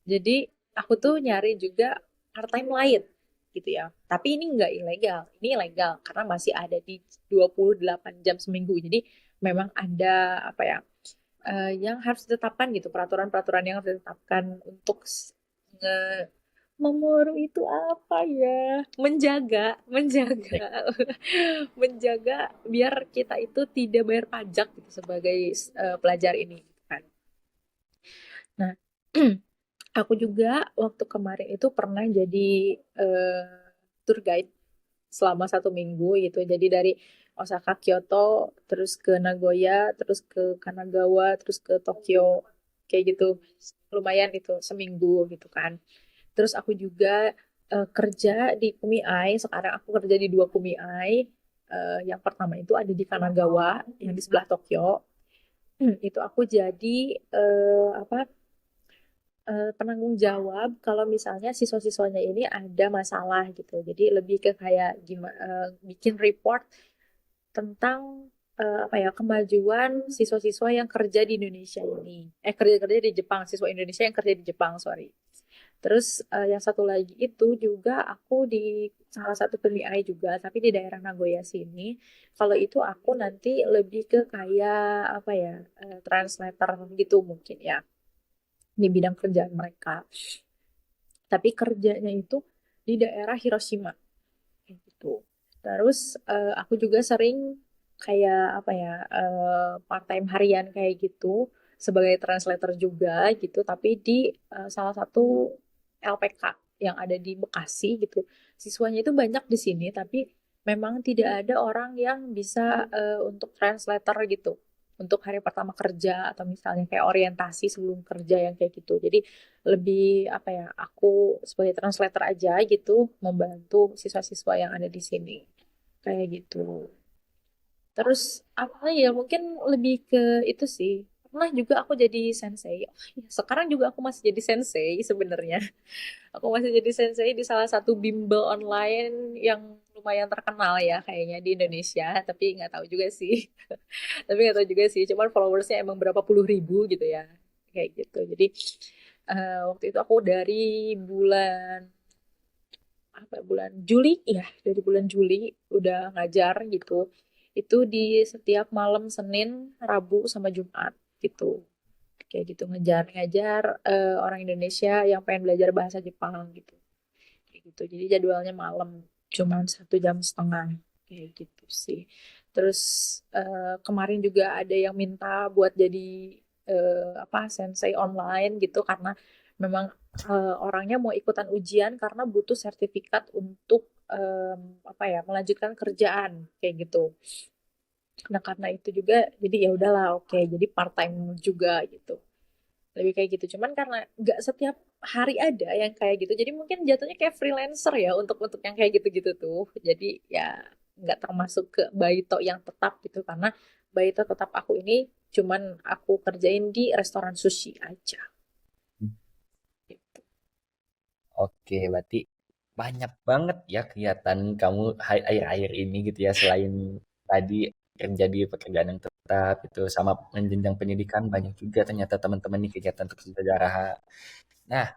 jadi aku tuh nyari juga part time lain gitu ya. Tapi ini nggak ilegal, ini ilegal karena masih ada di 28 jam seminggu. Jadi memang ada apa ya, yang harus ditetapkan gitu, peraturan-peraturan yang harus ditetapkan untuk nge memuru itu apa ya? Menjaga, menjaga, menjaga biar kita itu tidak bayar pajak gitu sebagai pelajar ini kan. Nah, aku juga waktu kemarin itu pernah jadi tour guide selama 1 minggu gitu. Jadi dari Osaka, Kyoto, terus ke Nagoya, terus ke Kanagawa, terus ke Tokyo, kayak gitu. Lumayan itu seminggu gitu kan. Terus aku juga kerja di Kumiai. Sekarang aku kerja di 2 Kumiai. Yang pertama itu ada di Kanagawa, yang di sebelah Tokyo. Itu aku jadi apa, penanggung jawab kalau misalnya siswa-siswanya ini ada masalah gitu. Jadi lebih ke kayak gimana, bikin report tentang apa ya, kemajuan siswa-siswa yang kerja di Indonesia ini. Kerja-kerja di Jepang, siswa Indonesia yang kerja di Jepang, sorry. Terus yang satu lagi itu juga aku di salah satu PMI juga, tapi di daerah Nagoya sini. Kalau itu aku nanti lebih ke kayak apa ya, translator gitu mungkin ya, di bidang kerjaan mereka. Tapi kerjanya itu di daerah Hiroshima kayak gitu. Terus aku juga sering kayak apa ya, part time harian kayak gitu sebagai translator juga gitu, tapi di salah satu LPK yang ada di Bekasi gitu. Siswanya itu banyak di sini, tapi memang tidak ada orang yang bisa untuk translator gitu untuk hari pertama kerja atau misalnya kayak orientasi sebelum kerja yang kayak gitu. Jadi lebih apa ya, aku sebagai translator aja gitu membantu siswa-siswa yang ada di sini kayak gitu. Terus apa ya, mungkin lebih ke itu sih. Pernah juga aku jadi sensei. Oh, iya, sekarang juga aku masih jadi sensei sebenarnya. Aku masih jadi sensei di salah satu bimbel online yang lumayan terkenal ya kayaknya di Indonesia, tapi nggak tahu juga sih. Tapi nggak tahu juga sih. Cuman followersnya emang berapa puluh ribu gitu ya, kayak gitu. Jadi waktu itu aku dari bulan apa ya, bulan Juli ya, dari bulan Juli udah ngajar gitu. Itu di setiap malam Senin, Rabu sama Jumat gitu. Kayak gitu ngajar-ngajar orang Indonesia yang pengen belajar bahasa Jepang gitu. Kayak gitu. Jadi jadwalnya malam, cuman 1 jam setengah kayak gitu sih. Terus kemarin juga ada yang minta buat jadi apa, sensei online gitu karena memang orangnya mau ikutan ujian karena butuh sertifikat untuk apa ya, melanjutkan kerjaan kayak gitu. Nah karena itu juga jadi ya udahlah, oke, jadi part time juga gitu, lebih kayak gitu. Cuman karena nggak setiap hari ada yang kayak gitu, jadi mungkin jatuhnya kayak freelancer ya untuk yang kayak gitu-gitu tuh. Jadi ya nggak termasuk ke Baito yang tetap gitu, karena Baito tetap aku ini cuman aku kerjain di restoran sushi aja gitu. Oke, berarti banyak banget ya kegiatan kamu akhir-akhir ini gitu ya, selain tadi kerja di pekerjaan yang tetap itu sama menjenjang pendidikan banyak juga ternyata teman-teman nih kegiatan untuk sejarah. Nah,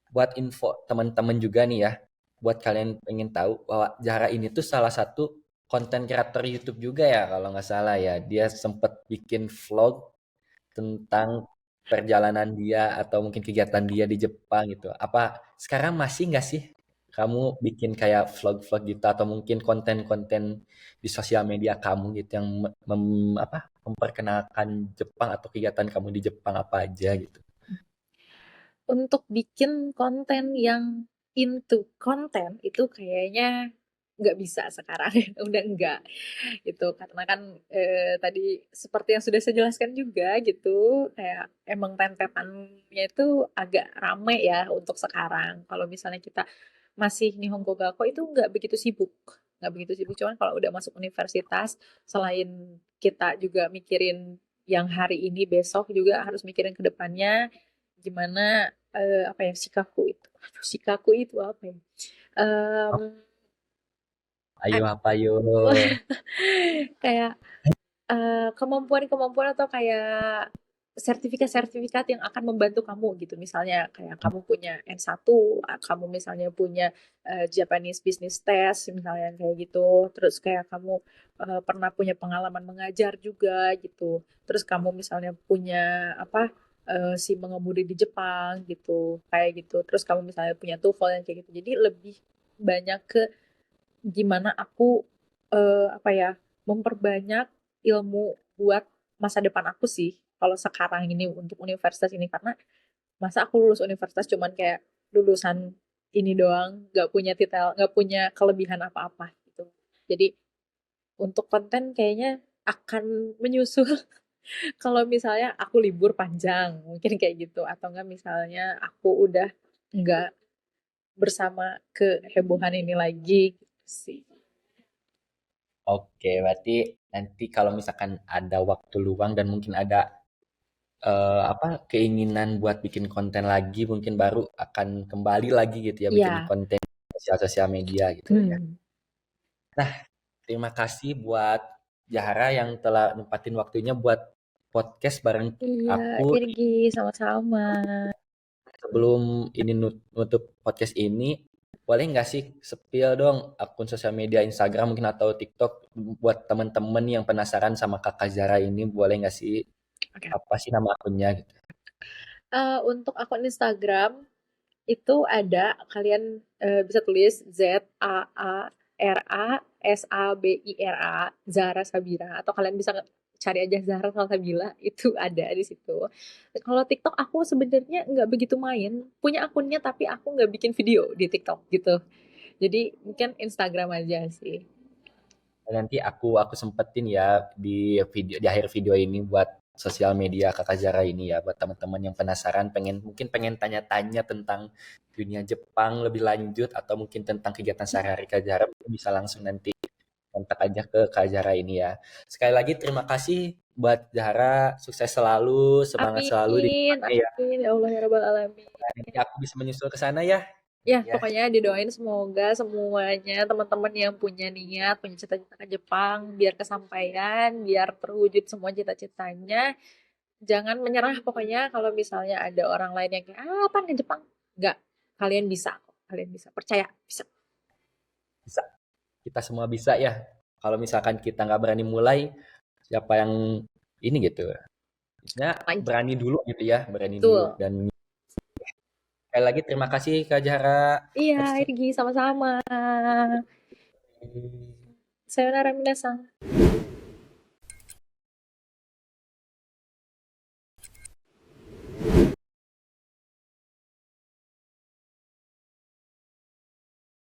buat info teman-teman juga nih ya, buat kalian pengen tahu bahwa Jahara ini tuh salah satu konten kreator YouTube juga ya kalau nggak salah ya. Dia sempet bikin vlog tentang perjalanan dia atau mungkin kegiatan dia di Jepang gitu. Apa sekarang masih nggak sih kamu bikin kayak vlog-vlog gitu atau mungkin konten-konten di sosial media kamu gitu yang memperkenalkan Jepang atau kegiatan kamu di Jepang apa aja gitu. Untuk bikin konten yang into konten itu kayaknya nggak bisa sekarang, udah enggak gitu. Karena kan tadi seperti yang sudah saya jelaskan juga gitu, kayak emang rentetannya itu agak rame ya untuk sekarang. Kalau misalnya kita masih Nihongo Gakko itu nggak begitu sibuk. Cuman kalau udah masuk universitas, selain kita juga mikirin yang hari ini besok juga harus mikirin ke depannya gimana apa ya shikaku itu apa ya Oh, Em, ayo apa yo. kayak kemampuan-kemampuan atau kayak sertifikat-sertifikat yang akan membantu kamu gitu. Misalnya kayak kamu punya N1, kamu misalnya punya Japanese Business Test, misalnya kayak gitu. Terus kayak kamu pernah punya pengalaman mengajar juga gitu. Terus kamu misalnya punya apa si mengemudi di Jepang gitu, kayak gitu. Terus kamu misalnya punya TOEFL yang kayak gitu. Jadi lebih banyak ke gimana aku apa ya memperbanyak ilmu buat masa depan aku sih kalau sekarang ini untuk universitas ini karena masa aku lulus universitas cuman kayak lulusan ini doang nggak punya titel nggak punya kelebihan apa-apa gitu jadi untuk konten kayaknya akan menyusul kalau misalnya aku libur panjang mungkin kayak gitu atau enggak misalnya aku udah nggak bersama kehebohan ini lagi gitu sih. Oke, berarti nanti kalau misalkan ada waktu luang dan mungkin ada keinginan buat bikin konten lagi, mungkin baru akan kembali lagi gitu ya bikin Iya. konten sosial media gitu ya. Hmm. Nah, terima kasih buat Zahra yang telah nempatin waktunya buat podcast bareng Iya, aku. Irgi, sama-sama. Sebelum ini nutup podcast ini, boleh nggak sih spill dong akun sosial media Instagram mungkin atau TikTok buat teman-teman yang penasaran sama Kakak Zara ini, boleh nggak sih Oke. apa sih nama akunnya gitu? Untuk akun Instagram itu ada kalian bisa tulis ZAARASABIRA Zara Sabira atau kalian bisa cari aja Zara Salsabila itu ada di situ. Kalau TikTok aku sebenarnya nggak begitu main, punya akunnya tapi aku nggak bikin video di TikTok gitu. Jadi mungkin Instagram aja sih. Nanti aku sempetin ya di akhir video ini buat sosial media Kakak Zara ini ya buat teman-teman yang penasaran mungkin pengen tanya-tanya tentang dunia Jepang lebih lanjut atau mungkin tentang kegiatan sehari-hari Kak Zara bisa langsung nanti kontak aja ke Kak Zara ini ya. Sekali lagi terima kasih buat Zahra, sukses selalu, semangat selalu di Amin, depannya ya. amin ya Allah ya Rabbal Alamin. Nanti aku bisa menyusul ke sana ya. Ya, Ya, pokoknya didoain semoga semuanya teman-teman yang punya niat, punya cita-cita ke Jepang, biar kesampaian, biar terwujud semua cita-citanya. Jangan menyerah pokoknya kalau misalnya ada orang lain yang kayak, apa ke Jepang? Enggak, kalian bisa kok. Kalian bisa, percaya, bisa. bisa. Kita semua bisa ya. Kalau misalkan kita nggak berani mulai, siapa yang ini gitu. Maksudnya Lagi. berani dulu gitu ya, berani dulu. Betul. Dan sekali lagi terima kasih Kak Zahra Iya, atas Irgi, sama-sama. Sayonara minasan.